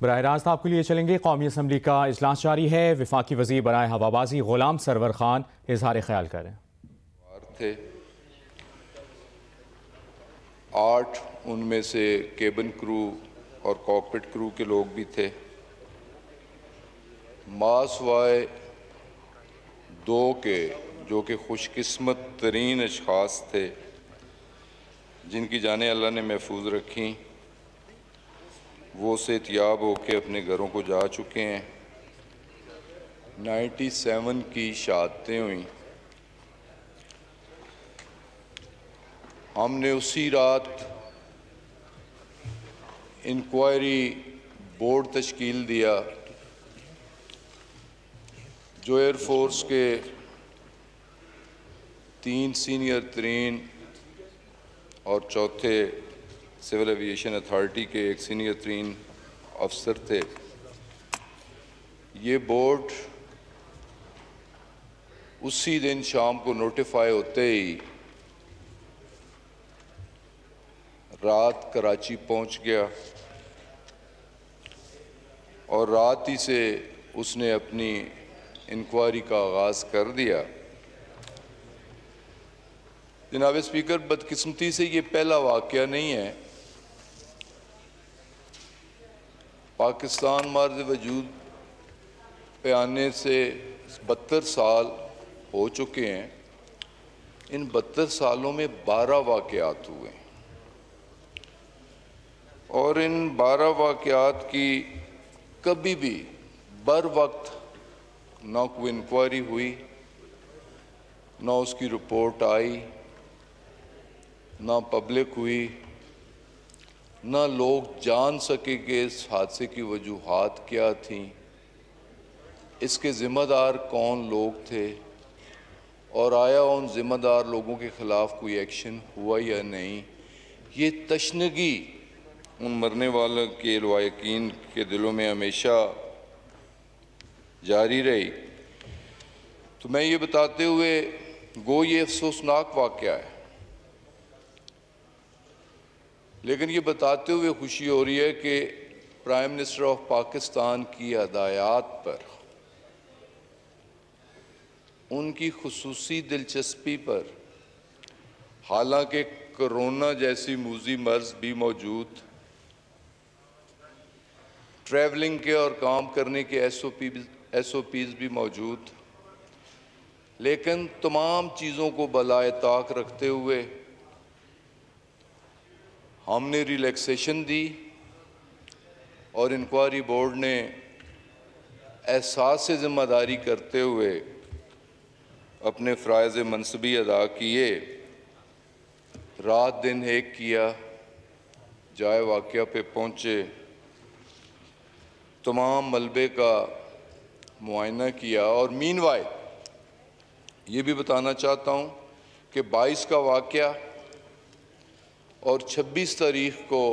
बराह रास्त आपके लिए चलेंगे। कौमी असम्बली का इजलास जारी है। वफाकी वज़ीर बराए हवाबाजी गुलाम सरवर खान इजहार ख्याल करें। थे 8 उनमें से केबिन क्रू और कॉकपिट क्रू के लोग भी थे। मासवाए 2 के जो कि खुशकिस्मत तरीन अशखास थे जिनकी जानें अल्लाह ने महफूज रखी, वो सेहतियाब होकर अपने घरों को जा चुके हैं। 97 की शहादतें हुई। हमने उसी रात इंक्वायरी बोर्ड तश्कील दिया जो एयरफोर्स के 3 सीनियर तरीन और चौथे सिविल एविएशन अथॉरिटी के एक सीनियर तरीन अफसर थे। ये बोर्ड उसी दिन शाम को नोटिफाई होते ही रात कराची पहुंच गया और रात ही से उसने अपनी इंक्वायरी का आगाज़ कर दिया। जनाब स्पीकर, बदकिस्मती से ये पहला वाक़या नहीं है। पाकिस्तान मर्ज़ वजूद पे आने से 72 साल हो चुके हैं। इन 72 सालों में 12 वाक़यात हुए और इन 12 वाक़यात की कभी भी बर वक्त ना कोई इंक्वायरी हुई, ना उसकी रिपोर्ट आई, ना पब्लिक हुई, ना लोग जान सके कि इस हादसे की वजूहात क्या थीं, इसके ज़िम्मेदार कौन लोग थे और आया उन ज़िम्मेदार लोगों के ख़िलाफ़ कोई एक्शन हुआ या नहीं। ये तशनगी उन मरने वालों के लवाकिन के दिलों में हमेशा जारी रही। तो मैं ये बताते हुए गो ये अफसोसनाक वाक़या है, लेकिन ये बताते हुए खुशी हो रही है कि प्राइम मिनिस्टर ऑफ पाकिस्तान की हदायत पर, उनकी खुसूसी दिलचस्पी पर, हालांकि कोरोना जैसी मूजी मर्ज भी मौजूद, ट्रैवलिंग के और काम करने के SOPs भी मौजूद, लेकिन तमाम चीज़ों को बलाए ताक रखते हुए हमने रिलैक्सेशन दी और इंक्वायरी बोर्ड ने एहसास से ज़िम्मेदारी करते हुए अपने फ़राइज़ मनसबी अदा किए। रात दिन एक किया, जाए वाक़या पे पहुँचे, तमाम मलबे का मुआयना किया और मीनवाइल ये भी बताना चाहता हूँ कि 22 का वाक़या और 26 तारीख को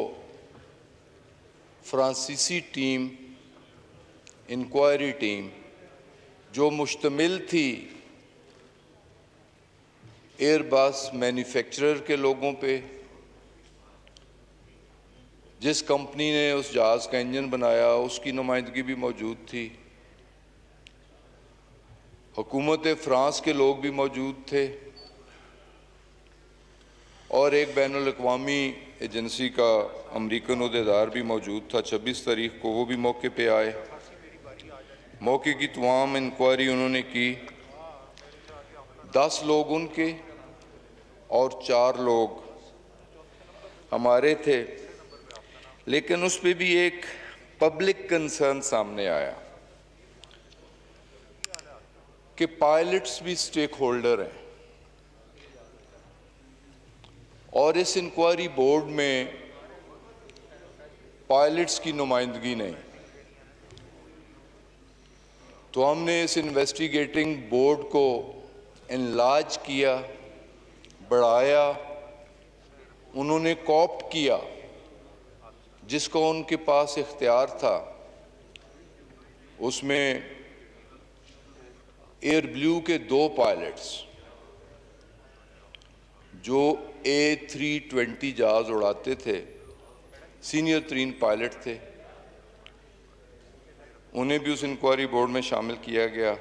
फ्रांसीसी टीम, इंक्वायरी टीम जो मुश्तमिल थी एयरबस मैन्युफैक्चरर के लोगों पे, जिस कंपनी ने उस जहाज़ का इंजन बनाया उसकी नुमाइंदगी भी मौजूद थी, हुकूमत फ्रांस के लोग भी मौजूद थे और एक बैनुल-अक़वामी एजेंसी का अमरीकन उहदेदार भी मौजूद था। 26 तारीख को वो भी मौके पे आए। मौके की तमाम इंक्वायरी उन्होंने की। 10 लोग उनके और 4 लोग हमारे थे, लेकिन उस पर भी एक पब्लिक कंसर्न सामने आया कि पायलट्स भी स्टेक होल्डर हैं और इस इंक्वायरी बोर्ड में पायलट्स की नुमाइंदगी नहीं। तो हमने इस इन्वेस्टिगेटिंग बोर्ड को इनलार्ज किया, बढ़ाया, उन्होंने कॉप्ट किया जिसको उनके पास इख्तियार था। उसमें एयर ब्लू के 2 पायलट्स जो A320 जहाज़ उड़ाते थे, सीनियर तरीन पायलट थे, उन्हें भी उस इंक्वायरी बोर्ड में शामिल किया गया।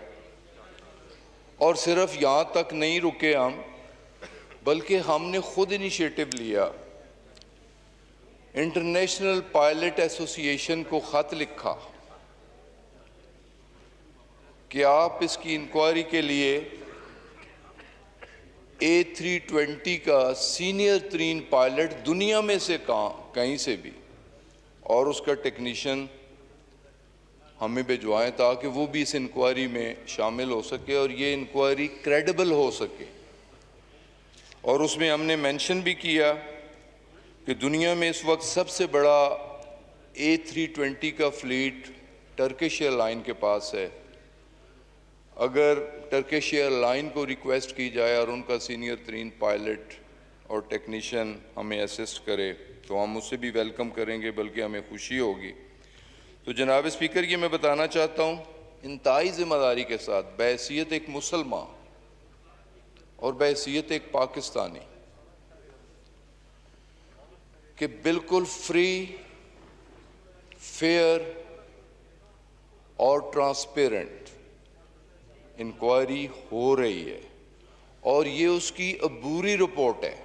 और सिर्फ यहाँ तक नहीं रुके हम, बल्कि हमने खुद इनिशिएटिव लिया, इंटरनेशनल पायलट एसोसिएशन को ख़त लिखा कि आप इसकी इंक्वायरी के लिए A320 का सीनियर तरीन पायलट दुनिया में से कहीं से भी और उसका टेक्नीशियन हमें भिजवाएं ताकि वो भी इस इंक्वायरी में शामिल हो सके और ये इंक्वायरी क्रेडिबल हो सके। और उसमें हमने मेंशन भी किया कि दुनिया में इस वक्त सबसे बड़ा A320 का फ्लीट टर्किश एयरलाइन के पास है। अगर टर्किश एयरलाइन को रिक्वेस्ट की जाए और उनका सीनियर तरीन पायलट और टेक्नीशियन हमें असिस्ट करे तो हम उससे भी वेलकम करेंगे, बल्कि हमें खुशी होगी। तो जनाब स्पीकर, ये मैं बताना चाहता हूँ इंतहाई ज़िम्मेदारी के साथ, बहैसियत एक मुसलमान और बहैसियत एक पाकिस्तानी, कि बिल्कुल फ्री, फेयर और ट्रांसपेरेंट इंक्वायरी हो रही है। और ये उसकी अबूरी रिपोर्ट है।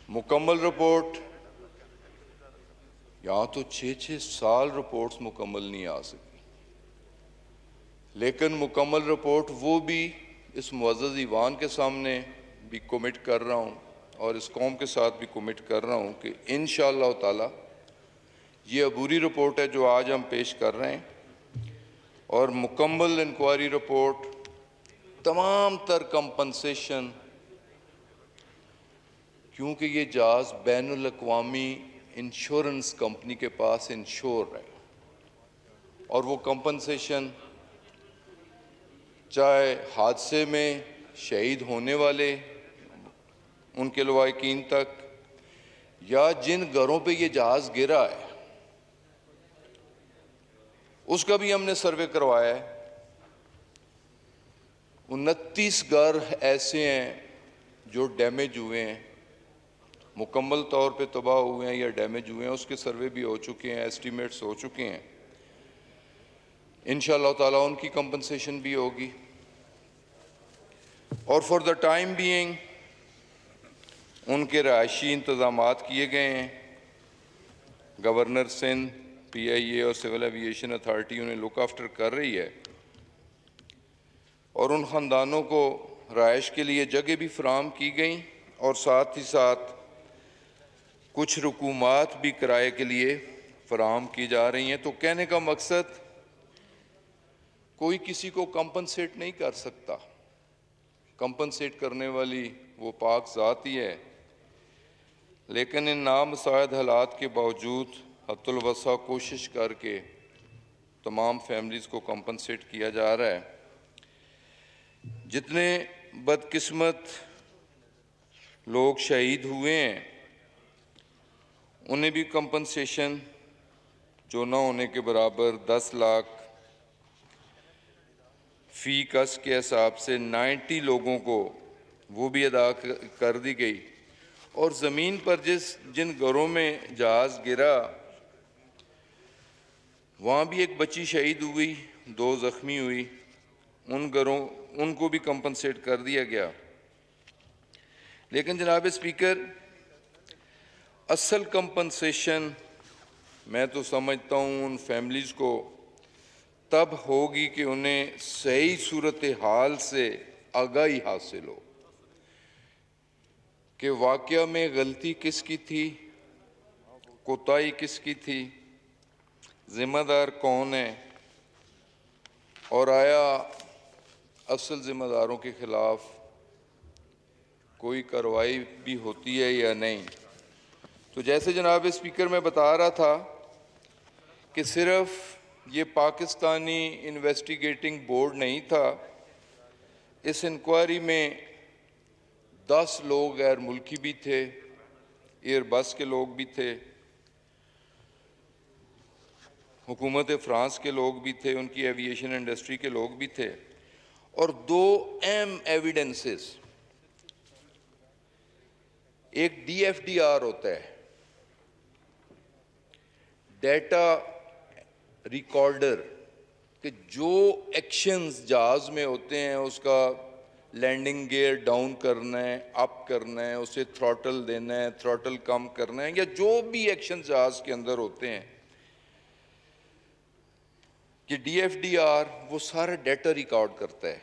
मुकम्मल रिपोर्ट, यहाँ तो 6-6 साल रिपोर्ट्स मुकम्मल नहीं आ सकी, लेकिन मुकम्मल रिपोर्ट वो भी इस मुअज़्ज़ज़ ईवान के सामने भी कमिट कर रहा हूँ और इस कौम के साथ भी कमिट कर रहा हूँ कि इंशाअल्लाह ताला ये अबूरी रिपोर्ट है जो आज हम पेश कर रहे हैं। और मुकम्मल इंक्वायरी रिपोर्ट, तमाम तर कंपनसेशन, क्योंकि ये जहाज़ बैनुल अक़वामी इंश्योरेंस कंपनी के पास इंश्योर है और वो कंपनसेशन चाहे हादसे में शहीद होने वाले उनके लवाहिकीन तक, या जिन घरों पे ये जहाज़ गिरा है उसका भी हमने सर्वे करवाया है। 29 घर ऐसे हैं जो डैमेज हुए हैं, मुकम्मल तौर पे तबाह हुए हैं या डैमेज हुए हैं, उसके सर्वे भी हो चुके हैं, एस्टीमेट्स हो चुके हैं। इंशाअल्लाह ताला उनकी कंपनसेशन भी होगी। और फॉर द टाइम बीइंग उनके रहायशी इंतज़ामात किए गए हैं। गवर्नर सिंध, PIA और सिविल एविएशन अथॉरिटी उन्हें लुक आफ्टर कर रही है और उन ख़ानदानों को रहायश के लिए जगह भी फराहम की गई और साथ ही साथ कुछ रुकूमात भी किराए के लिए फराहम की जा रही हैं। तो कहने का मकसद, कोई किसी को कंपनसेट नहीं कर सकता, कंपनसेट करने वाली वो पाक ज़ात ही है, लेकिन इन नामुसाइद हालात के बावजूद हद्दुल वसा कोशिश करके तमाम फैमिलीज़ को कंपनसेट किया जा रहा है। जितने बदकिस्मत लोग शहीद हुए हैं उन्हें भी कंपनसेशन जो न होने के बराबर 10 लाख फ़ी कस के हिसाब से 90 लोगों को वो भी अदा कर दी गई। और ज़मीन पर जिन घरों में जहाज़ गिरा वहाँ भी एक बच्ची शहीद हुई, 2 ज़ख्मी हुई, उनको भी कंपनसेट कर दिया गया। लेकिन जनाब स्पीकर, असल कंपनसेशन मैं तो समझता हूँ उन फैमिलीज़ को तब होगी कि उन्हें सही सूरत हाल से आगाही हासिल हो कि वाक़या में गलती किसकी थी, कोताही किसकी थी, ज़िम्मेदार कौन है और आया असल ज़िम्मेदारों के ख़िलाफ़ कोई कार्रवाई भी होती है या नहीं। तो जैसे जनाब स्पीकर मैं बता रहा था कि सिर्फ ये पाकिस्तानी इन्वेस्टिगेटिंग बोर्ड नहीं था, इस इंक्वायरी में 10 लोग गैर मुल्की भी थे, एयरबस के लोग भी थे, हुकूमत फ्रांस के लोग भी थे, उनकी एविएशन इंडस्ट्री के लोग भी थे। और 2 अहम एविडेंसेस, एक DFDR होता है, डाटा रिकॉर्डर कि जो एक्शंस जहाज़ में होते हैं, उसका लैंडिंग गियर डाउन करना है, अप करना है, उसे थ्रॉटल देना है, थ्रॉटल कम करना है, या जो भी एक्शन जहाज़ के अंदर होते हैं, कि DFDR वो सारा डाटा रिकॉर्ड करता है,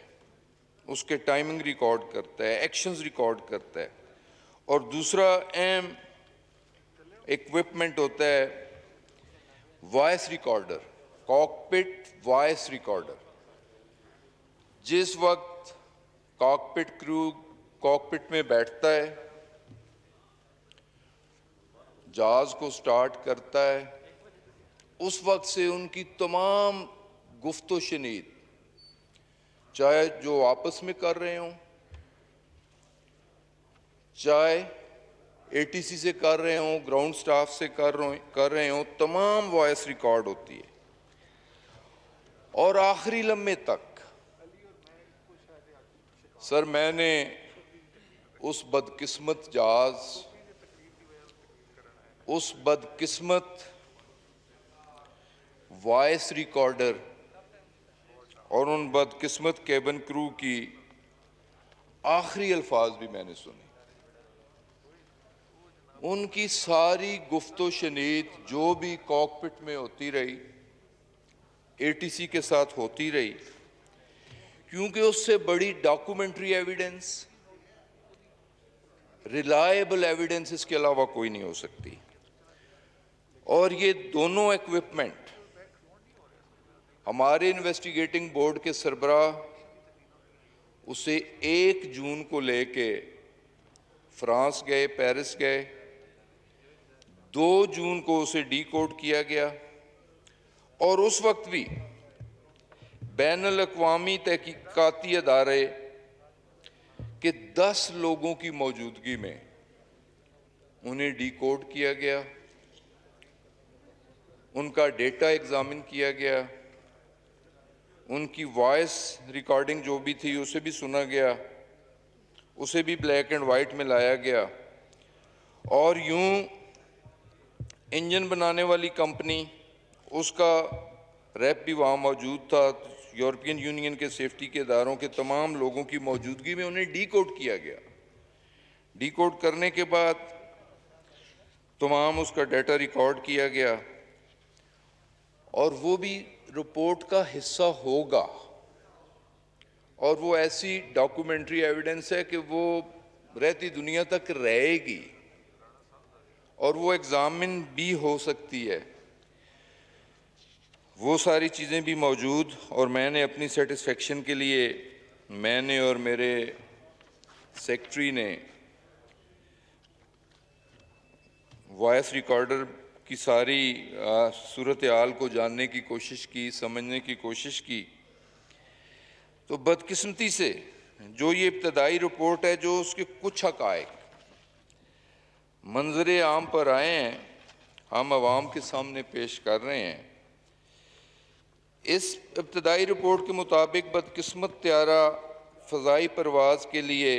उसके टाइमिंग रिकॉर्ड करता है, एक्शंस रिकॉर्ड करता है। और दूसरा अहम इक्विपमेंट होता है voice recorder, cockpit voice recorder. जिस वक्त कॉकपिट क्रू कॉकपिट में बैठता है, जहाज को स्टार्ट करता है, उस वक्त से उनकी तमाम गुफ्तो शनीद, चाहे जो आपस में कर रहे हों, चाहे ATC से कर रहे हों, ग्राउंड स्टाफ से कर रहे हों, तमाम वॉइस रिकॉर्ड होती है। और आखिरी लम्हे तक सर, मैंने उस बदकिस्मत जहाज, उस बदकिस्मत वॉइस रिकॉर्डर और उन बदकिस्मत केबिन क्रू की आखिरी अल्फाज भी मैंने सुने। उनकी सारी गुफ्तो शनीद जो भी कॉकपिट में होती रही, ATC के साथ होती रही, क्योंकि उससे बड़ी डॉक्यूमेंट्री एविडेंस, रिलायबल एविडेंस इसके अलावा कोई नहीं हो सकती। और ये दोनों इक्विपमेंट हमारे इन्वेस्टिगेटिंग बोर्ड के सरबराह उसे 1 जून को लेके फ्रांस गए, पेरिस गए। 2 जून को उसे डीकोड किया गया और उस वक्त भी बैनुल अक़वामी तहकीकाती अदारे के 10 लोगों की मौजूदगी में उन्हें डीकोड किया गया, उनका डेटा एग्जामिन किया गया, उनकी वॉइस रिकॉर्डिंग जो भी थी उसे भी सुना गया, उसे भी ब्लैक एंड वाइट में लाया गया। और यूं इंजन बनाने वाली कंपनी, उसका रैप भी वहाँ मौजूद था। यूरोपियन यूनियन के सेफ्टी के इदारों के तमाम लोगों की मौजूदगी में उन्हें डीकोड किया गया। डीकोड करने के बाद तमाम उसका डाटा रिकॉर्ड किया गया और वो भी रिपोर्ट का हिस्सा होगा। और वो ऐसी डॉक्यूमेंट्री एविडेंस है कि वो रहती दुनिया तक रहेगी और वो एग्जामिन भी हो सकती है। वो सारी चीज़ें भी मौजूद, और मैंने अपनी सेटिस्फेक्शन के लिए, मैंने और मेरे सेक्रेटरी ने वॉइस रिकॉर्डर की सारी सूरत हाल को जानने की कोशिश की, समझने की कोशिश की। तो बदकिस्मती से जो ये इब्तदाई रिपोर्ट है, जो उसके कुछ हक़ाइक़ मंजरे आम पर आए हैं, हम आवाम के सामने पेश कर रहे हैं। इस इब्तदाई रिपोर्ट के मुताबिक बदकिस्मत त्यारा फ़ज़ाई परवाज़ के लिए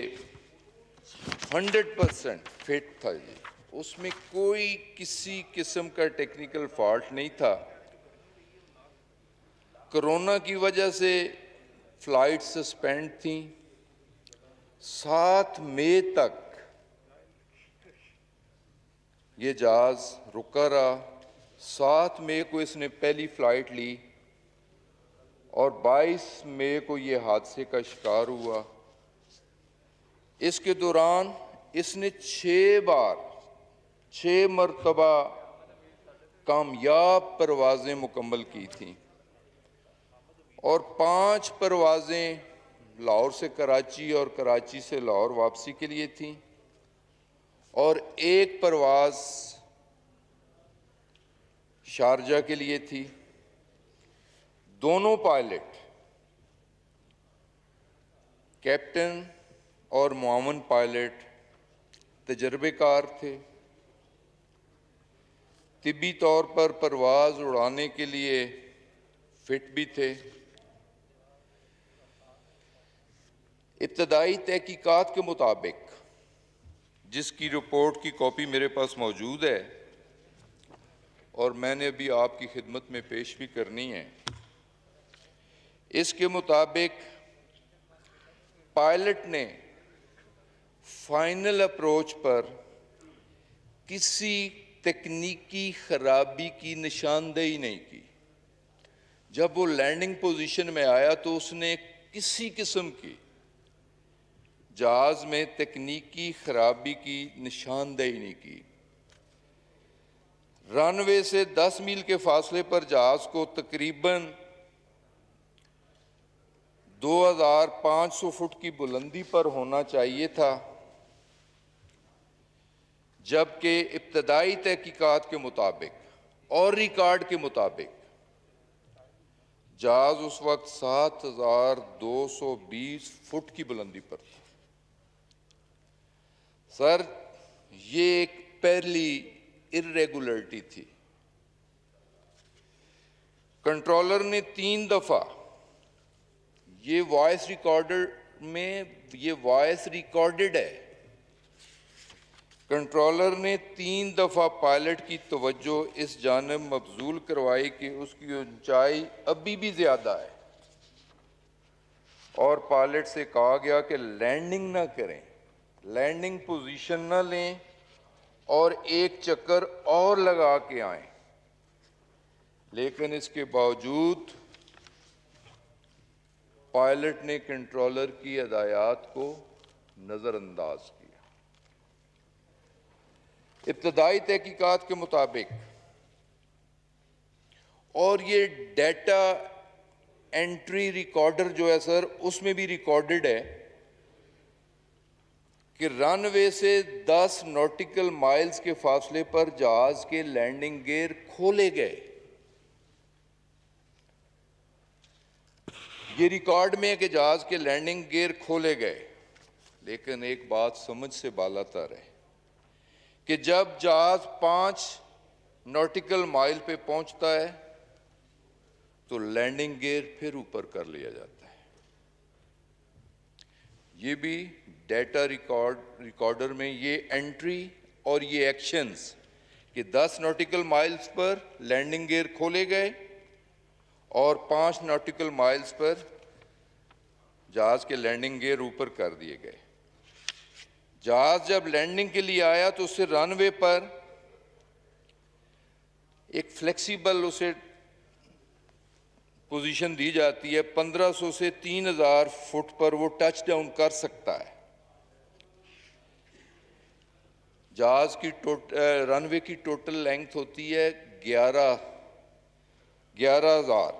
100% फिट था जी, उसमें कोई किसी किस्म का टेक्निकल फॉल्ट नहीं था। कोरोना की वजह से फ़्लाइट सस्पेंड थी। 7 मई तक ये जहाज़ रुका रहा। 7 मई को इसने पहली फ़्लाइट ली और 22 मई को ये हादसे का शिकार हुआ। इसके दौरान इसने 6 मरतबा कामयाब परवाज़ें मुकम्मल की थीं और 5 परवाज़ें लाहौर से कराची और कराची से लाहौर वापसी के लिए थीं और 1 परवाज़ शारजा के लिए थी। दोनों पायलट, कैप्टन और मुआवन पायलट तजर्बेकार थे, तिब्बी तौर पर परवाज़ उड़ाने के लिए फिट भी थे। इब्तदाई तहकीकात के मुताबिक, जिसकी रिपोर्ट की कॉपी मेरे पास मौजूद है, और मैंने अभी आपकी खिदमत में पेश भी करनी है। इसके मुताबिक पायलट ने फाइनल अप्रोच पर किसी तकनीकी खराबी की निशानदेही नहीं की। जब वो लैंडिंग पोजीशन में आया तो उसने किसी किस्म की जहाज में तकनीकी खराबी की निशानदेही नहीं की। रनवे से 10 मील के फासले पर जहाज को तकरीबन 2500 फुट की बुलंदी पर होना चाहिए था, जबकि इब्तदाई तहकीकात के मुताबिक और रिकॉर्ड के मुताबिक जहाज उस वक्त 7220 फुट की बुलंदी पर था। सर, ये एक पहली इर्रेगुलरिटी थी। कंट्रोलर ने 3 दफा, ये वॉइस रिकॉर्डर में ये वॉइस रिकॉर्डेड है, कंट्रोलर ने 3 दफा पायलट की तवज्जो इस जानब मबजूल करवाई कि उसकी ऊंचाई अभी भी ज्यादा है और पायलट से कहा गया कि लैंडिंग ना करें, लैंडिंग पोजीशन ना लें और एक चक्कर और लगा के आएं। लेकिन इसके बावजूद पायलट ने कंट्रोलर की हिदायत को नजरअंदाज किया। इब्तदाई तहकीकात के मुताबिक, और ये डेटा एंट्री रिकॉर्डर जो है सर, उसमें भी रिकॉर्डेड है कि रनवे से 10 नॉटिकल माइल्स के फासले पर जहाज के लैंडिंग गियर खोले गए। ये रिकॉर्ड में है कि जहाज के लैंडिंग गियर खोले गए। लेकिन एक बात समझ से बालातर है कि जब जहाज 5 नॉटिकल माइल पे पहुंचता है तो लैंडिंग गियर फिर ऊपर कर लिया जाता है। ये भी डेटा रिकॉर्डर में ये एंट्री और ये एक्शंस कि 10 नॉटिकल माइल्स पर लैंडिंग गियर खोले गए और 5 नॉटिकल माइल्स पर जहाज के लैंडिंग गियर ऊपर कर दिए गए। जहाज जब लैंडिंग के लिए आया तो उसे रनवे पर एक फ्लेक्सिबल उसे पोजीशन दी जाती है। 1500 से 3000 फुट पर वो टच डाउन कर सकता है। जहाज की रनवे की टोटल लेंथ होती है 11,000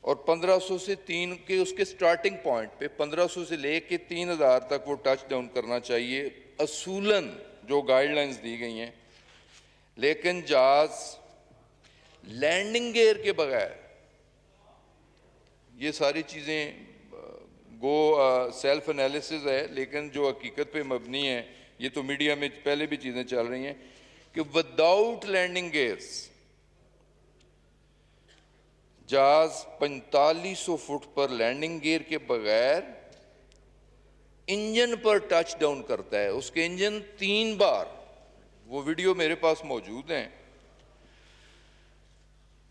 और 1500 से 3 के उसके स्टार्टिंग पॉइंट पे 1500 से लेके 3000 तक वो टच डाउन करना चाहिए, असूलन जो गाइडलाइंस दी गई हैं। लेकिन जहाज लैंडिंग गियर के बगैर, ये सारी चीज़ें सेल्फ एनालिसिस है लेकिन जो हकीकत पे मबनी है, ये तो मीडिया में पहले भी चीज़ें चल रही हैं कि विदाउट लैंडिंग गियर्स जहाज 4500 फुट पर लैंडिंग गियर के बगैर इंजन पर टच डाउन करता है। उसके इंजन 3 बार, वो वीडियो मेरे पास मौजूद हैं,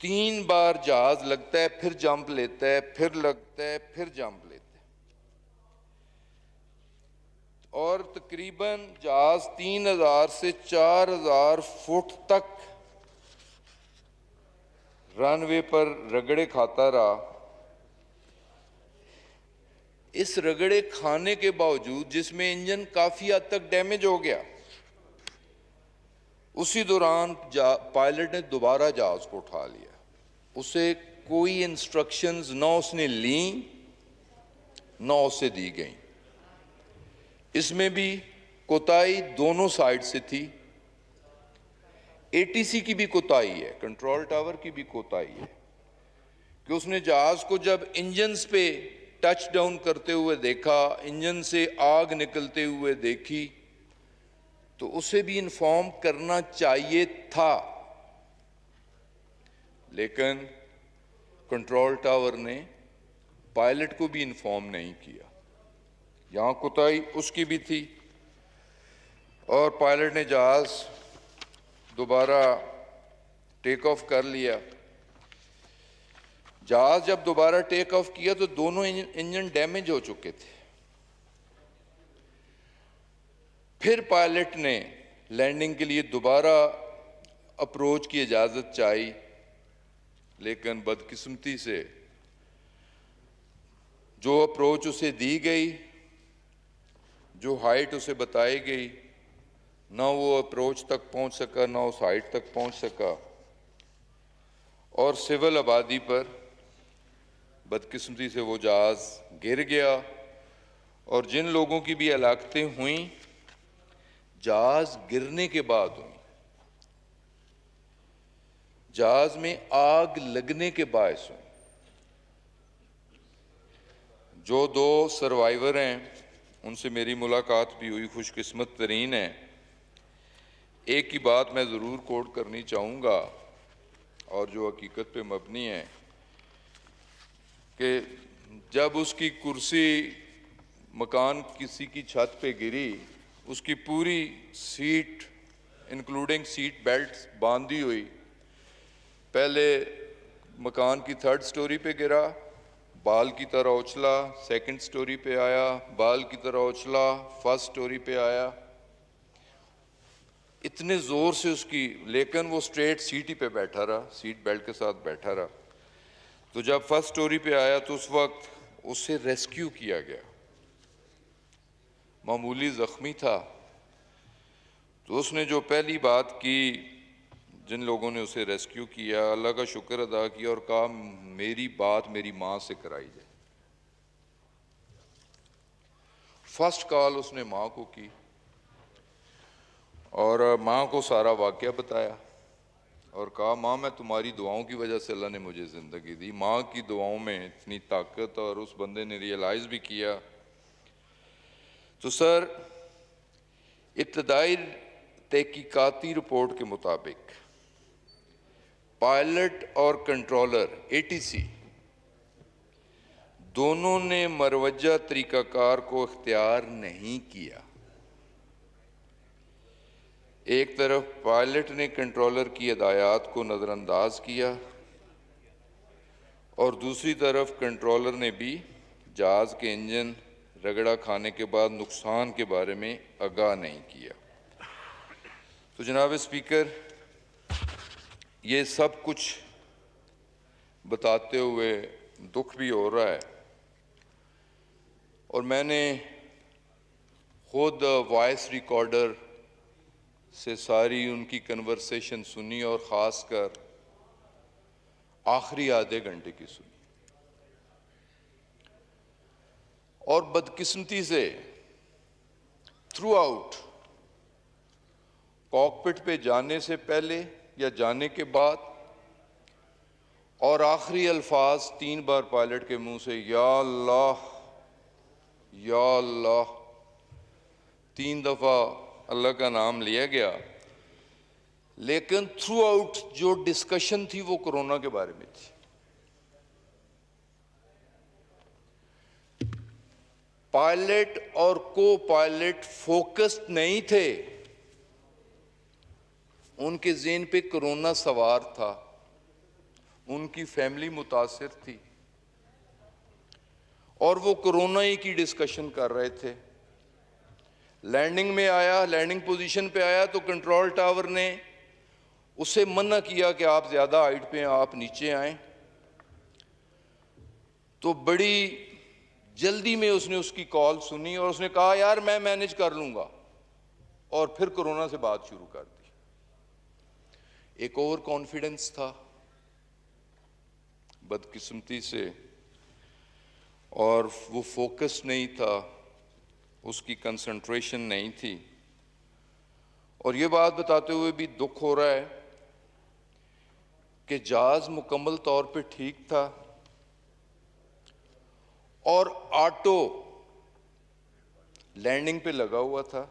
3 बार जहाज लगता है, फिर जंप लेता है, फिर लगता है, फिर जंप लेता है और तकरीबन जहाज 3000 से 4000 फुट तक रनवे पर रगड़े खाता रहा। इस रगड़े खाने के बावजूद, जिसमें इंजन काफी हद तक डैमेज हो गया, उसी दौरान पायलट ने दोबारा जहाज को उठा लिया। उसे कोई इंस्ट्रक्शंस ना उसने ली ना उसे दी गई। इसमें भी कोताही दोनों साइड से थी। एटीसी की भी कोताही है, कंट्रोल टावर की भी कोताही है कि उसने जहाज को जब इंजन्स पे टच डाउन करते हुए देखा, इंजन से आग निकलते हुए देखी, तो उसे भी इन्फॉर्म करना चाहिए था। लेकिन कंट्रोल टावर ने पायलट को भी इन्फॉर्म नहीं किया। यहां कोताही उसकी भी थी और पायलट ने जहाज दोबारा टेक ऑफ कर लिया। जहाज जब दोबारा टेक ऑफ किया तो दोनों इंजन डैमेज हो चुके थे। फिर पायलट ने लैंडिंग के लिए दोबारा अप्रोच की इजाजत चाहिए, लेकिन बदकिस्मती से जो अप्रोच उसे दी गई, जो हाइट उसे बताई गई, ना वो अप्रोच तक पहुंच सका, ना उस हाइट तक पहुंच सका, और सिविल आबादी पर बदकिस्मती से वो जहाज गिर गया। और जिन लोगों की भी हलाकतें हुई जहाज गिरने के बाद हुई, जहाज में आग लगने के बायस हुई। जो दो सर्वाइवर हैं उनसे मेरी मुलाकात भी हुई, खुशकिस्मत तरीन है। एक की बात मैं ज़रूर कोट करनी चाहूँगा और जो हकीकत पे मबनी है कि जब उसकी कुर्सी मकान किसी की छत पे गिरी, उसकी पूरी सीट इंक्लूडिंग सीट बेल्ट बांधी हुई, पहले मकान की 3rd स्टोरी पे गिरा, बाल की तरह उछला, 2nd स्टोरी पे आया, बाल की तरह उछला, 1st स्टोरी पे आया, इतने जोर से उसकी, लेकिन वो स्ट्रेट सीट ही पे बैठा रहा, सीट बेल्ट के साथ बैठा रहा। तो जब 1st स्टोरी पे आया तो उस वक्त उसे रेस्क्यू किया गया, मामूली जख्मी था। तो उसने जो पहली बात की, जिन लोगों ने उसे रेस्क्यू किया, अल्लाह का शुक्र अदा किया और कहा मेरी बात मेरी माँ से कराई जाए। फर्स्ट कॉल उसने माँ को की और माँ को सारा वाक़या बताया और कहा माँ मैं तुम्हारी दुआओं की वजह से अल्लाह ने मुझे ज़िंदगी दी। माँ की दुआओं में इतनी ताकत, और उस बंदे ने रियलाइज़ भी किया। तो सर, इब्तदाई तहकीकाती रिपोर्ट के मुताबिक पायलट और कंट्रोलर ATC दोनों ने मरवजा तरीकाकार को इख्तियार नहीं किया। एक तरफ पायलट ने कंट्रोलर की हिदायत को नज़रअंदाज किया और दूसरी तरफ कंट्रोलर ने भी जहाज़ के इंजन रगड़ा खाने के बाद नुकसान के बारे में आगाह नहीं किया। तो जनाब स्पीकर, ये सब कुछ बताते हुए दुख भी हो रहा है और मैंने खुद वॉइस रिकॉर्डर से सारी उनकी कन्वर्सेशन सुनी और ख़ासकर आखिरी आधे घंटे की सुनी। और बदकिस्मती से थ्रू आउट कॉकपिट पे जाने से पहले या जाने के बाद और आखिरी अल्फाज 3 बार पायलट के मुंह से या अल्लाह या अल्लाह, 3 दफ़ा अल्लाह का नाम लिया गया। लेकिन थ्रू आउट जो डिस्कशन थी वो कोरोना के बारे में थी। पायलट और को पायलट फोकस्ड नहीं थे, उनके ज़हन पे कोरोना सवार था, उनकी फैमिली मुतासिर थी और वो कोरोना ही की डिस्कशन कर रहे थे। लैंडिंग में आया, लैंडिंग पोजीशन पे आया तो कंट्रोल टावर ने उसे मना किया कि आप ज़्यादा हाइट पे हैं, आप नीचे आएं। तो बड़ी जल्दी में उसने उसकी कॉल सुनी और उसने कहा यार मैं मैनेज कर लूँगा, और फिर कोरोना से बात शुरू कर दी। एक ओवर कॉन्फिडेंस था बदकिस्मती से, और वो फोकस नहीं था, उसकी कंसंट्रेशन नहीं थी। और ये बात बताते हुए भी दुख हो रहा है कि जहाज मुकम्मल तौर पे ठीक था और ऑटो लैंडिंग पे लगा हुआ था।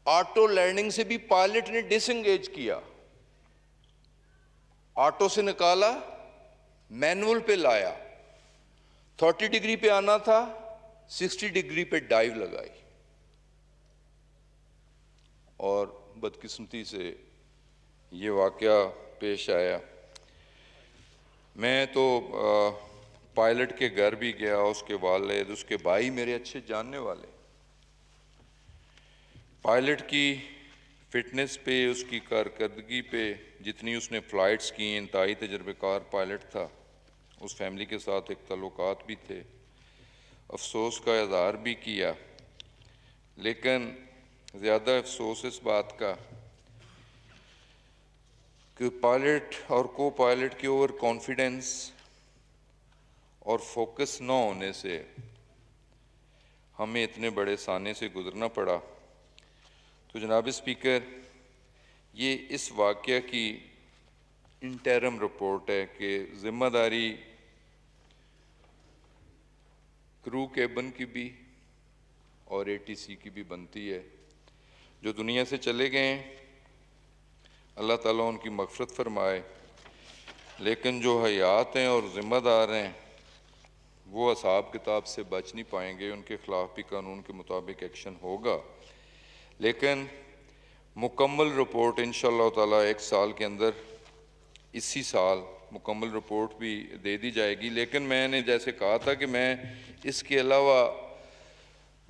ऑटो लैंडिंग से भी पायलट ने डिसएंगेज किया, ऑटो से निकाला, मैनुअल पे लाया, 30 डिग्री पे आना था, 60 डिग्री पे डाइव लगाई और बदकिस्मती से ये वाक़या पेश आया। मैं तो पायलट के घर भी गया, उसके वालिद, उसके भाई मेरे अच्छे जानने वाले। पायलट की फ़िटनेस पे, उसकी कारकर्दगी पे, जितनी उसने फ़्लाइट्स की, इंतहाई तजर्बेकार पायलट था। उस फैमिली के साथ एक ताल्लुकात भी थे, अफसोस का इज़हार भी किया। लेकिन ज़्यादा अफसोस इस बात का कि पायलट और को पायलट के ओवर कॉन्फिडेंस और फोकस न होने से हमें इतने बड़े साने से गुजरना पड़ा। तो जनाब स्पीकर, ये इस वाक़या की इंटरम रिपोर्ट है कि ज़िम्मेदारी क्रू केबिन की भी और ATC की भी बनती है। जो दुनिया से चले गए हैं, अल्लाह ताला उनकी मग़फ़िरत फरमाए, लेकिन जो हयात हैं और ज़िम्मेदार हैं वो हिसाब किताब से बच नहीं पाएंगे। उनके ख़िलाफ़ भी कानून के मुताबिक एक्शन होगा। लेकिन मुकम्मल रिपोर्ट इंशाअल्लाह ताला 1 साल के अंदर, इसी साल मुकम्मल रिपोर्ट भी दे दी जाएगी। लेकिन मैंने जैसे कहा था कि मैं इसके अलावा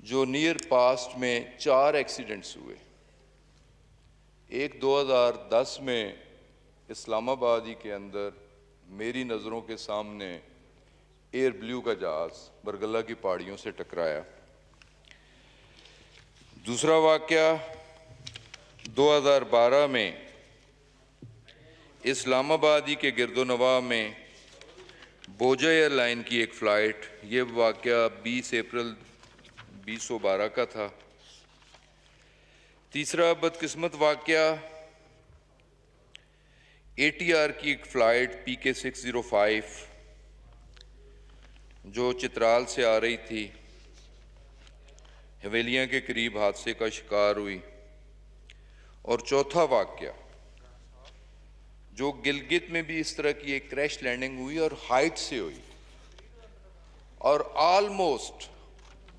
जो नियर पास्ट में 4 एक्सीडेंट्स हुए, एक 2010 में इस्लामाबाद ही के अंदर मेरी नज़रों के सामने एयर ब्लू का जहाज़ बरगला की पहाड़ियों से टकराया। दूसरा वाक़या 2012 में इस्लामाबाद ही के गिरदोनवा में बोजा एयरलाइन की एक फ़्लाइट, ये वाक़या 20 अप्रैल 2012 का था। तीसरा बदकिस्मत वाक़या ATR की एक फ़्लाइट PK 605 जो चित्राल से आ रही थी, हवेलियाँ के करीब हादसे का शिकार हुई। और चौथा वाक़या जो गिलगित में भी इस तरह की एक क्रैश लैंडिंग हुई और हाइट से हुई, और ऑलमोस्ट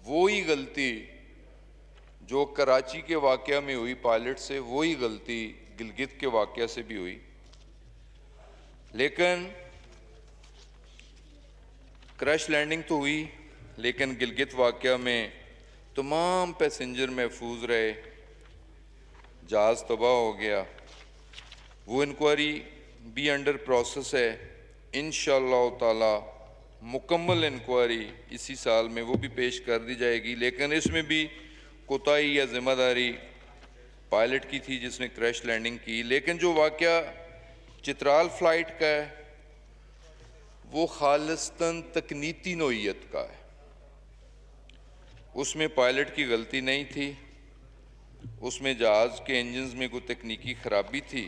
वही गलती जो कराची के वाक़या में हुई पायलट से, वही गलती गिलगित के वाक़या से भी हुई। लेकिन क्रैश लैंडिंग तो हुई, लेकिन गिलगित वाक़या में तमाम पैसेंजर महफूज रहे, जहाज़ तबाह हो गया। वो इंक्वायरी भी अंडर प्रोसेस है। इंशाअल्लाह ताला मुकम्मल इंक्वायरी इसी साल में वो भी पेश कर दी जाएगी। लेकिन इसमें भी कोताही या ज़िम्मेदारी पायलट की थी जिसने क्रैश लैंडिंग की। लेकिन जो वाक़या चित्राल फ़्लाइट का है वो खालिस्तन तकनीती नोयत का है। उसमें पायलट की गलती नहीं थी, उसमें जहाज़ के इंजन्स में कोई तकनीकी ख़राबी थी,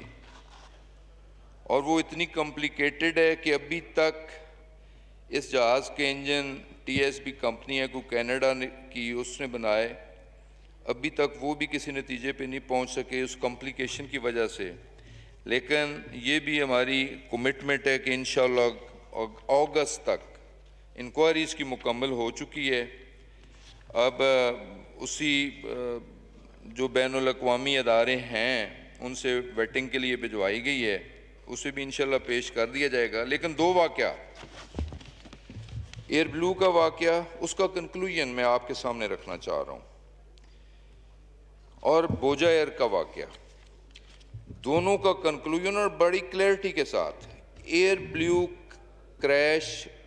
और वो इतनी कॉम्प्लिकेटेड है कि अभी तक इस जहाज़ के इंजन TSB कंपनी है, को कनाडा की, उसने बनाए, अभी तक वो भी किसी नतीजे पे नहीं पहुंच सके उस कॉम्प्लिकेशन की वजह से। लेकिन ये भी हमारी कमिटमेंट है कि इंशाअल्लाह अगस्त तक इंक्वायरी इसकी मुकम्मल हो चुकी है। अब उसी जो बैनुल अक़वामी अदारे हैं उनसे वेटिंग के लिए भिजवाई गई है, उसे भी इंशाअल्लाह पेश कर दिया जाएगा। लेकिन 2 वाक़या, एयर ब्लू का वाक़या, उसका कंक्लूजन मैं आपके सामने रखना चाह रहा हूँ, और बोजा एयर का वाक़या, दोनों का कंक्लूजन और बड़ी क्लैरिटी के साथ। Air blue crash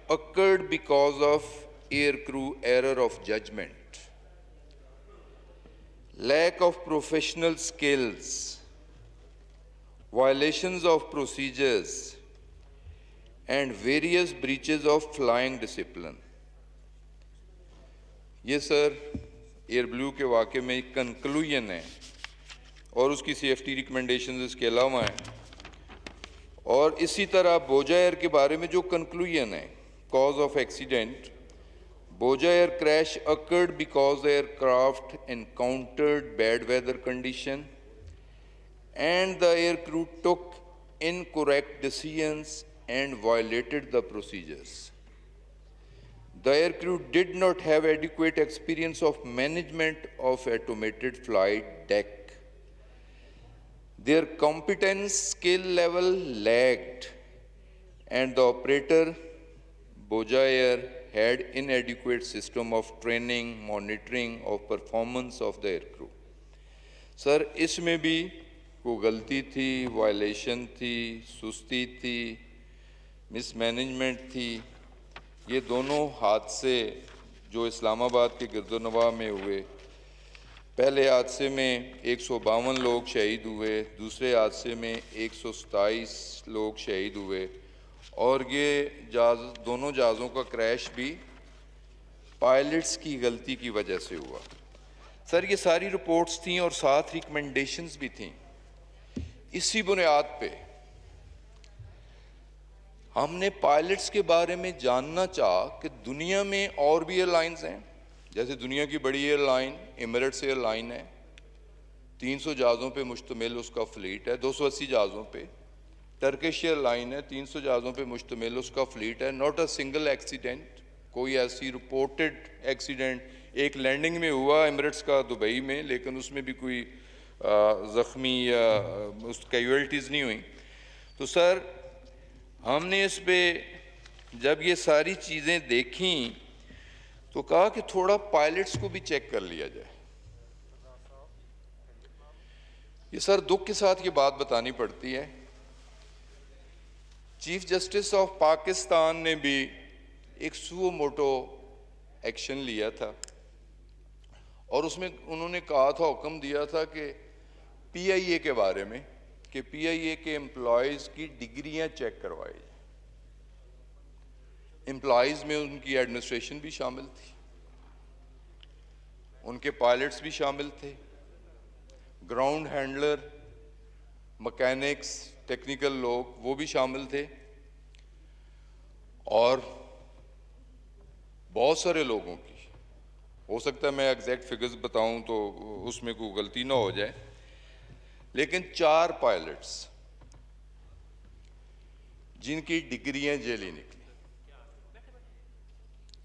occurred because of air crew error of judgment, lack of professional skills, violations of procedures and various breaches of flying discipline। ये सर एयर ब्लू के वाक़े में एक कंक्लूजन है, और उसकी सेफ्टी रिकमेंडेशंस इसके अलावा हैं। और इसी तरह बोजा एयर के बारे में जो कंक्लूजन है, कॉज ऑफ एक्सीडेंट, बोजा air crash occurred because the aircraft encountered bad weather condition and the air crew took incorrect decisions and violated the procedures. The air crew did not have adequate experience of management of automated flight deck. Their competence skill level lagged, and the operator, Boja Air, had inadequate system of training, monitoring of performance of the aircrew. Sir, इसमें भी कोई गलती थी, violation थी, सुस्ती थी, mismanagement थी। ये दोनों हादसे जो इस्लामाबाद के गिरदोनवा में हुए, पहले हादसे में 152 लोग शहीद हुए, दूसरे हादसे में 127 लोग शहीद हुए, और ये दोनों जहाज़ों का क्रैश भी पायलट्स की गलती की वजह से हुआ। सर, ये सारी रिपोर्ट्स थीं और साथ रिकमेंडेशंस भी थीं। इसी बुनियाद पे हमने पायलट्स के बारे में जानना चाहा कि दुनिया में और भी एयरलाइंस हैं। जैसे दुनिया की बड़ी एयरलाइन एमिरेट्स एयरलाइन है, 300 जहाज़ों पे मुश्तमिल उसका फ्लीट है, 280 जहाज़ों पे। टर्किश एयरलाइन है, 300 जहाज़ों पे मुश्तमिल उसका फ्लीट है। नॉट अ सिंगल एक्सीडेंट, कोई ऐसी रिपोर्टेड एक्सीडेंट एक लैंडिंग में हुआ एमिरेट्स का दुबई में, लेकिन उसमें भी कोई ज़ख्मी या कैजुअल्टीज़ नहीं हुई। तो सर, हमने इस पे जब ये सारी चीज़ें देखी तो कहा कि थोड़ा पायलट्स को भी चेक कर लिया जाए। ये सर, दुख के साथ ये बात बतानी पड़ती है। चीफ जस्टिस ऑफ पाकिस्तान ने भी एक सुओ मोटो एक्शन लिया था और उसमें उन्होंने कहा था, हुक्म दिया था कि पीआईए के बारे में कि पीआईए के एम्प्लॉयज़ की डिग्रियां चेक करवाई जाए। एम्प्लॉयज़ में उनकी एडमिनिस्ट्रेशन भी शामिल थी, उनके पायलट्स भी शामिल थे, ग्राउंड हैंडलर, मैकेनिक्स, टेक्निकल लोग वो भी शामिल थे, और बहुत सारे लोगों की, हो सकता है मैं एग्जैक्ट फिगर्स बताऊं तो उसमें कोई गलती ना हो जाए, लेकिन 4 पायलट्स जिनकी डिग्रियां जेली निकली।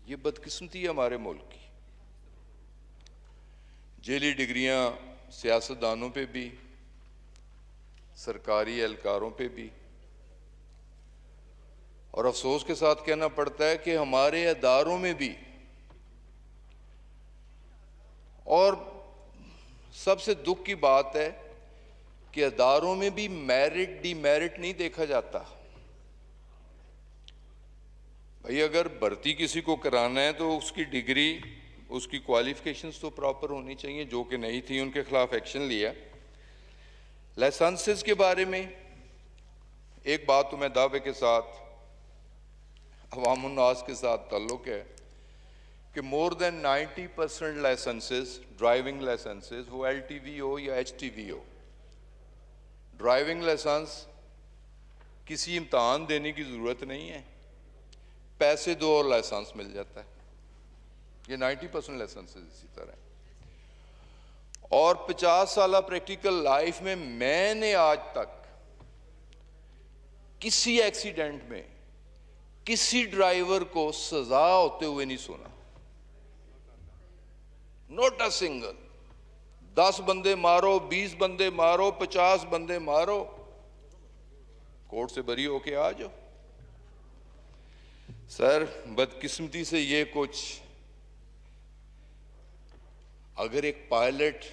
ये बदकिस्मती है हमारे मुल्क की। जेली डिग्रियां सियासतदानों पे भी, सरकारी एहलकारों पे भी, और अफसोस के साथ कहना पड़ता है कि हमारे अदारों में भी। और सबसे दुख की बात है कि अदारों में भी मेरिट डीमेरिट नहीं देखा जाता। भाई, अगर भर्ती किसी को कराना है तो उसकी डिग्री, उसकी क्वालिफिकेशंस तो प्रॉपर होनी चाहिए, जो कि नहीं थी। उनके खिलाफ एक्शन लिया। लाइसेंसेस के बारे में एक बात तो मैं दावे के साथ अवाम उन्नास के साथ ताल्लुक है कि more than 90% licenses, driving licenses, वो LTV हो या HTV हो, ड्राइविंग लाइसेंस किसी इम्तहान देने की ज़रूरत नहीं है, पैसे दो और लाइसेंस मिल जाता है। ये 90% लाइसेंसेस इसी तरह। और 50 साल प्रैक्टिकल लाइफ में मैंने आज तक किसी एक्सीडेंट में किसी ड्राइवर को सजा होते हुए नहीं सुना। Not a single. 10 बंदे मारो, 20 बंदे मारो, 50 बंदे मारो, कोर्ट से बरी होके आ जाओ। सर, बदकिस्मती से ये कुछ, अगर एक पायलट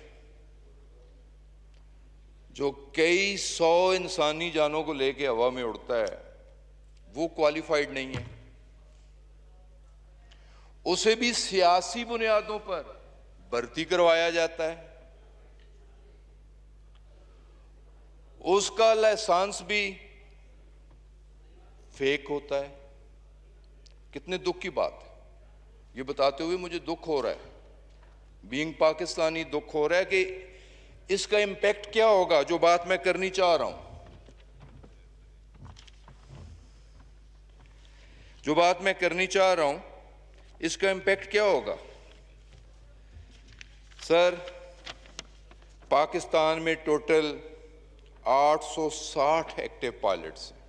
जो कई 100 इंसानी जानों को लेके हवा में उड़ता है वो क्वालिफाइड नहीं है, उसे भी सियासी बुनियादों पर भर्ती करवाया जाता है, उसका लाइसेंस भी फेक होता है। कितने दुख की बात है। ये बताते हुए मुझे दुख हो रहा है, बीइंग पाकिस्तानी दुख हो रहा है कि इसका इंपैक्ट क्या होगा। जो बात मैं करनी चाह रहा हूं, जो बात मैं करनी चाह रहा हूं, इसका इंपैक्ट क्या होगा। सर, पाकिस्तान में टोटल 860 एक्टिव पायलट्स हैं,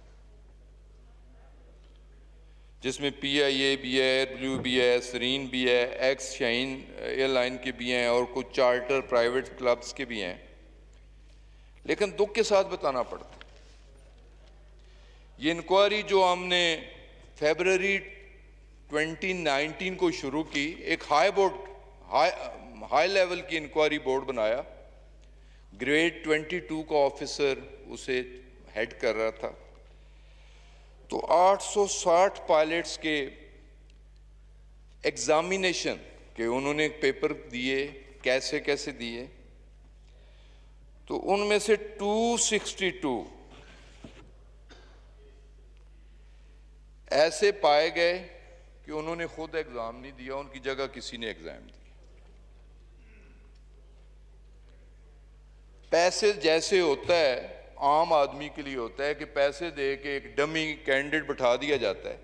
जिसमें PIA भी है, ब्लू भी है, सरीन भी है, एक्स शाहीन एयरलाइन के भी हैं और कुछ चार्टर प्राइवेट क्लब्स के भी हैं। लेकिन दुख के साथ बताना पड़ता है। ये इंक्वायरी जो हमने फरवरी 2019 को शुरू की, एक हाई लेवल की इंक्वायरी बोर्ड बनाया, ग्रेड 22 का ऑफिसर उसे हेड कर रहा था। तो 860 पायलट्स के एग्जामिनेशन के उन्होंने पेपर दिए, कैसे कैसे दिए, तो उनमें से 262 ऐसे पाए गए कि उन्होंने खुद एग्जाम नहीं दिया, उनकी जगह किसी ने एग्जाम दिया। पैसे जैसे होता है आम आदमी के लिए होता है कि पैसे दे के एक डमी कैंडिडेट बिठा दिया जाता है।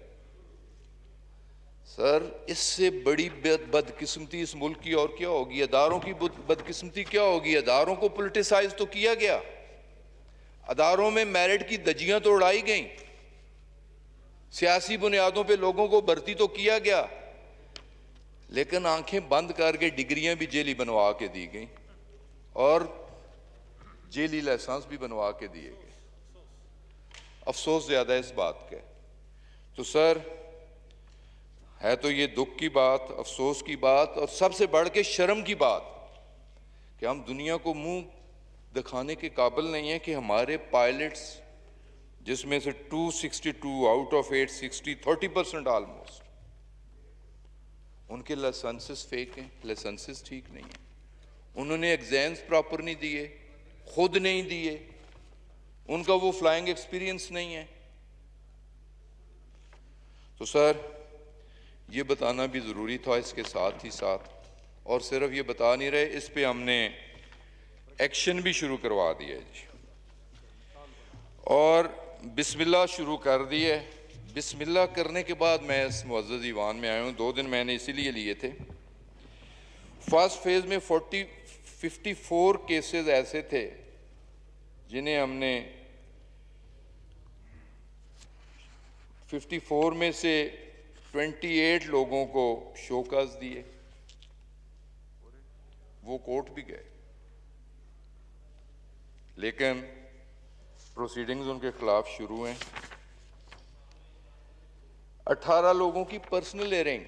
सर, इससे बड़ी बदकिस्मती इस मुल्क की और क्या होगी? अदारों की बदकिस्मती क्या होगी? अदारों को पॉलिटिसाइज तो किया गया, अदारों में मेरिट की दजियां तो उड़ाई गई, सियासी बुनियादों पे लोगों को भर्ती तो किया गया, लेकिन आंखें बंद करके डिग्रियां भी जेली बनवा के दी गई और जेली लाइसेंस भी बनवा के दिए गए। अफसोस ज्यादा इस बात का। तो सर, है तो ये दुख की बात, अफसोस की बात, और सबसे बढ़ के शर्म की बात कि हम दुनिया को मुंह दिखाने के काबिल नहीं है कि हमारे पायलट्स, जिसमें से 262 आउट ऑफ 860, 30% ऑलमोस्ट, उनके लाइसेंसेस फेक हैं, लाइसेंसेस ठीक नहीं है, उन्होंने एग्जाम्स प्रॉपर नहीं दिए, खुद नहीं दिए, उनका वो फ्लाइंग एक्सपीरियंस नहीं है। तो सर, ये बताना भी जरूरी था इसके साथ ही साथ, और सिर्फ ये बता नहीं रहे, इस पे हमने एक्शन भी शुरू करवा दिया जी, और बिस्मिल्लाह शुरू कर दी है। बिस्मिल्लाह करने के बाद मैं इस मुअज़्ज़ज़ ईवान में आया हूँ। 2 दिन मैंने इसीलिए लिए थे। फर्स्ट फेज में 54 केसेस ऐसे थे जिन्हें हमने 54 में से 28 लोगों को शोकॉज दिए, वो कोर्ट भी गए, लेकिन प्रोसीडिंग्स उनके खिलाफ शुरू हैं। 18 लोगों की पर्सनल हियरिंग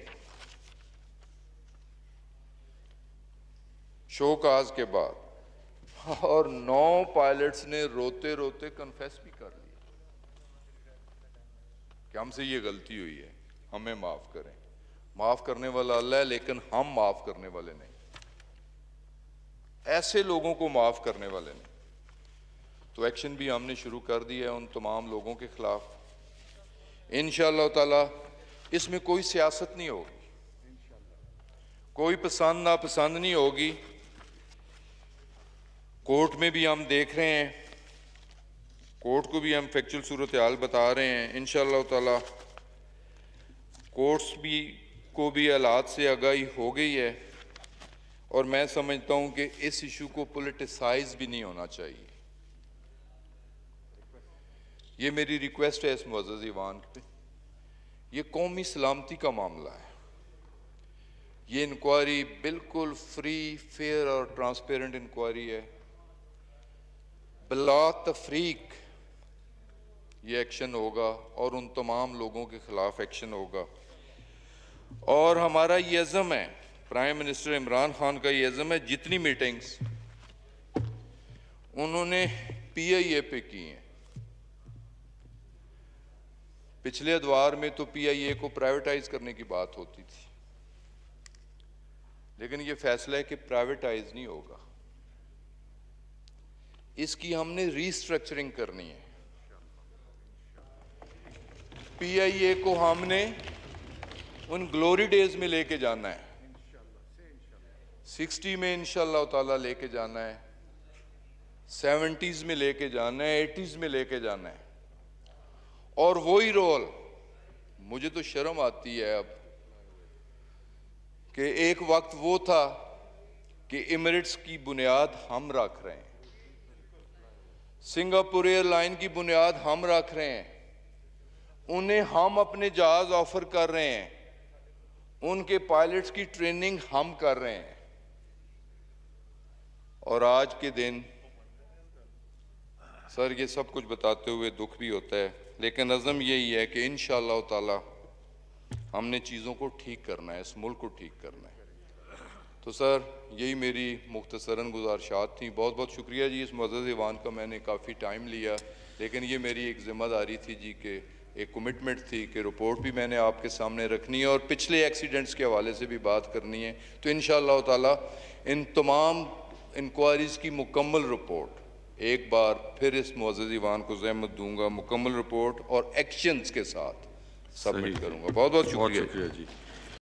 शोकॉज के बाद, और 9 पायलट्स ने रोते रोते कन्फेस भी कर लिया कि हमसे ये गलती हुई है, हमें माफ करें। माफ करने वाला अल्लाह है, लेकिन हम माफ करने वाले नहीं, ऐसे लोगों को माफ करने वाले नहीं। तो एक्शन भी हमने शुरू कर दिया है उन तमाम लोगों के खिलाफ। इंशाअल्लाह ताला इसमें कोई सियासत नहीं होगी, कोई पसंद नापसंद नहीं होगी। कोर्ट में भी हम देख रहे हैं, कोर्ट को भी हम फैक्चुअल सूरत हाल बता रहे हैं। इंशाअल्लाह ताला कोर्ट्स को भी हालात से आगाही हो गई है, और मैं समझता हूं कि इस इशू को पॉलिटिसाइज भी नहीं होना चाहिए। ये मेरी रिक्वेस्ट है इस मुअज़्ज़ज़ ईवान पे। ये कौमी सलामती का मामला है। ये इंक्वायरी बिल्कुल फ्री, फेयर और ट्रांसपेरेंट इंक्वायरी है। बिला तफरीक ये एक्शन होगा और उन तमाम लोगों के खिलाफ एक्शन होगा। और हमारा ये अज़म है, प्राइम मिनिस्टर इमरान खान का ये अज़म है, जितनी मीटिंग्स उन्होंने PIA पे की हैं, पिछले अदवार में तो PIA को प्राइवेटाइज करने की बात होती थी, लेकिन ये फैसला है कि प्राइवेटाइज नहीं होगा, इसकी हमने रीस्ट्रक्चरिंग करनी है। PIA को हमने उन ग्लोरी डेज में लेके जाना है, 60 में इंशाअल्लाह ताला लेके जाना है, 70s में लेके जाना है, 80s में लेके जाना है। और वही रोल, मुझे तो शर्म आती है अब कि एक वक्त वो था कि इमिरेट्स की बुनियाद हम रख रहे हैं, सिंगापुर एयरलाइन की बुनियाद हम रख रहे हैं, उन्हें हम अपने जहाज ऑफर कर रहे हैं, उनके पायलट्स की ट्रेनिंग हम कर रहे हैं। और आज के दिन सर ये सब कुछ बताते हुए दुख भी होता है, लेकिन अज़म यही है कि इंशाअल्लाह ताला हमने चीज़ों को ठीक करना है, इस मुल्क को ठीक करना है। तो सर यही मेरी मुख्तसरन गुज़ारिशात थी। बहुत बहुत शुक्रिया जी, इस मुअज़्ज़ज़ ईवान का मैंने काफ़ी टाइम लिया, लेकिन ये मेरी एक ज़िम्मेदारी थी जी, कि एक कमिटमेंट थी कि रिपोर्ट भी मैंने आपके सामने रखनी है और पिछले एक्सीडेंट्स के हवाले से भी बात करनी है। तो इंशाअल्लाह ताला इन तमाम इंक्वायरीज़ की मुकम्मल रिपोर्ट एक बार फिर इस मुअज़्ज़ज़ ईवान को ज़हमत दूंगा, मुकम्मल रिपोर्ट और एक्शंस के साथ सबमिट करूंगा। बहुत बहुत शुक्रिया जी।